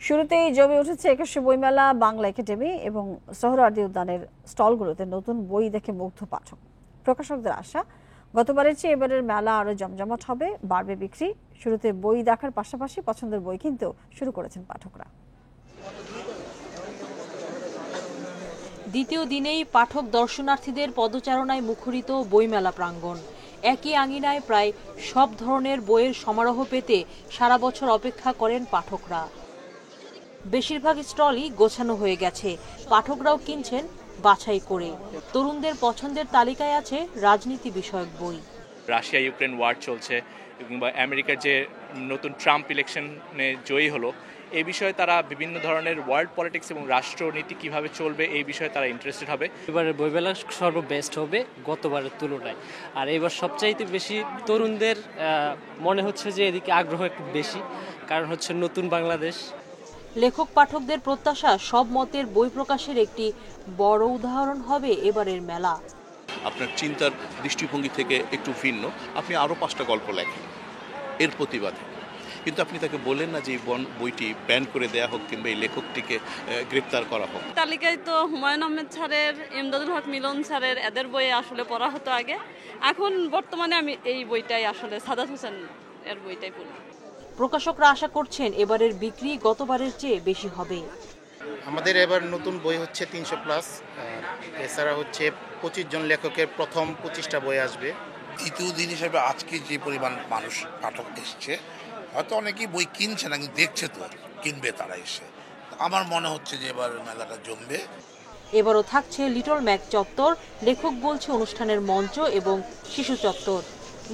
শুরুতেই জমে উঠেছে 21শে বইমেলা, বাংলা একাডেমি এবং সোহরাওয়ার্দী উদ্যানের স্টলগুলোতে নতুন বই দেখে মুগ্ধ পাঠক। প্রকাশকদের আশা, গতবারের চেয়ে এবারের মেলা আরো জমজমাট হবে, বাড়বে বিক্রি। শুরুতে বই দেখার পাশাপাশি পছন্দের বই কিনতেও শুরু করেছেন পাঠকরা। দ্বিতীয় দিনেই পাঠক দর্শনার্থীদের পদচারণায় মুখরিত বইমেলা প্রাঙ্গণ। একই আঙিনায় প্রায় সব ধরনের বইয়ের সমারোহ পেতে সারা বছর অপেক্ষা করেন পাঠকরা। বেশিরভাগ স্টলই গোছানো হয়ে গেছে, পাঠকরাও কিনছেন বাছাই করে। তরুণদের পছন্দের তালিকায় আছে রাজনীতি বিষয়ক বই। রাশিয়া ইউক্রেন ওয়ার চলছে কিংবা আমেরিকার যে নতুন ট্রাম্প ইলেকশনে জয়ী হলো, এই বিষয়ে তারা বিভিন্ন ধরনের ওয়ার্ল্ড পলিটিক্স এবং রাষ্ট্রনীতি কিভাবে চলবে এই বিষয়ে তারা ইন্টারেস্টেড হবে। এবারের বইমেলা সর্ববেস্ট হবে গতবারের তুলনায়। আর এবার সবচাইতে বেশি তরুণদের মনে হচ্ছে যে এদিকে আগ্রহ একটু বেশি, কারণ হচ্ছে নতুন বাংলাদেশ। লেখক পাঠকদের প্রত্যাশা, সব মতের বই প্রকাশের একটি বড় উদাহরণ হবে এবারের মেলা। আপনার চিন্তার দৃষ্টিভঙ্গি থেকে একটু ভিন্ন, আপনি আরও 5টা গল্প লেখেন এর প্রতিবাদে, কিন্তু আপনি তাকে বলেন না যে এই বইটি ব্যান করে দেয়া হোক কিংবা এই লেখকটিকে গ্রেপ্তার করা হোক। তালিকায় তো হুমায়ুন আহমেদ স্যারের, এমদাদুল হক মিলন স্যারের এদের বই আসলে পড়া হতো আগে। এখন বর্তমানে আমি এই বইটাই আসলে সাদাত হোসেন এর বইটাই পড়ি। প্রকাশকরা আশা করছেন এবারের বিক্রি গতবারের চেয়ে বেশি হবে। আমাদের এবার নতুন বই হচ্ছে 300+, এছাড়া হচ্ছে 25 জন লেখকের প্রথম 25টা বই আসবে। দ্বিতীয় দিন হিসেবে আজকে যে পরিমাণ মানুষ পাঠক এসছে, হয়তো অনেকেই বই কিনছে না, কিন্তু দেখছে তো কিনবে তারা এসে। আমার মনে হচ্ছে যে এবার মেলাটা জমবে। এবারও থাকছে লিটল ম্যাক চত্বর, লেখক বলছে অনুষ্ঠানের মঞ্চ এবং শিশু চত্বর।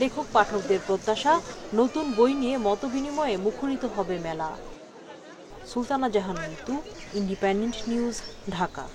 লেখক পাঠকদের প্রত্যাশা, নতুন বই নিয়ে মতবিনিময়ে মুখরিত হবে মেলা। সুলতানা জাহান মিতু, ইন্ডিপেন্ডেন্ট নিউজ, ঢাকা।